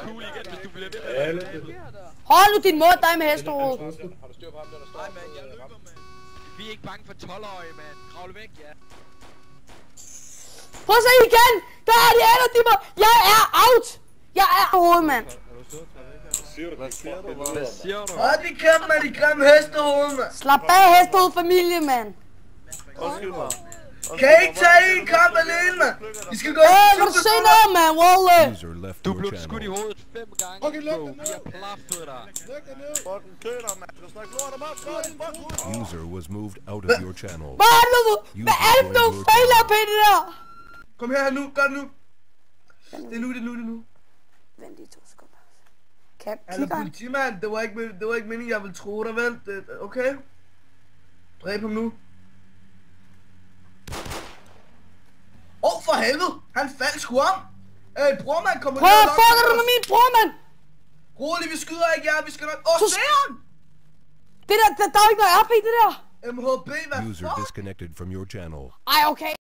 cool igen, hvis du bliver ved med det. Hold nu din mund, dig med hestehoved. Har du styr på ham, der står? Nej, mand, jeg løber, mand. Vi er ikke bange for 12-årige, mand. Kravle væk, ja. Prøv at se igen! Der er de andre, de må... Jeg er out! Jeg er hoved, mand. Hvad siger du? Hvad siger du? Åh, de kæmper med de grimme hestehoved, mand. Slap af, hestehoved familie, mand. Undskyld mig. Kan I ikke tage en kamp alene, mand? Vi skal gå Kan du se noget, mand? Wallah. Du blev skudt i hovedet 5 gange, bro. Vi har plaffet dig. Fucking køler, mand. Du snakker lort om os. User was moved out of your channel. Hvad er det nu? Hvad er det nu? Fejler på det der? Kom her nu, gør det nu. Det er nu. Vent lige 2 sekunder. Kan Hallo kigger han? politimand, det var ikke meningen, jeg ville tro dig, vel? Okay? Dræb ham nu. For helvede! Han faldt sgu om! Brormand, kommer Prøv at fucker du med min bror, mand! Rolig, vi skyder ikke jer, vi skal nok... se ham! Det der er jo ikke noget RP, det der! MHB, hvad User fuck? disconnected from your channel. Ej, okay.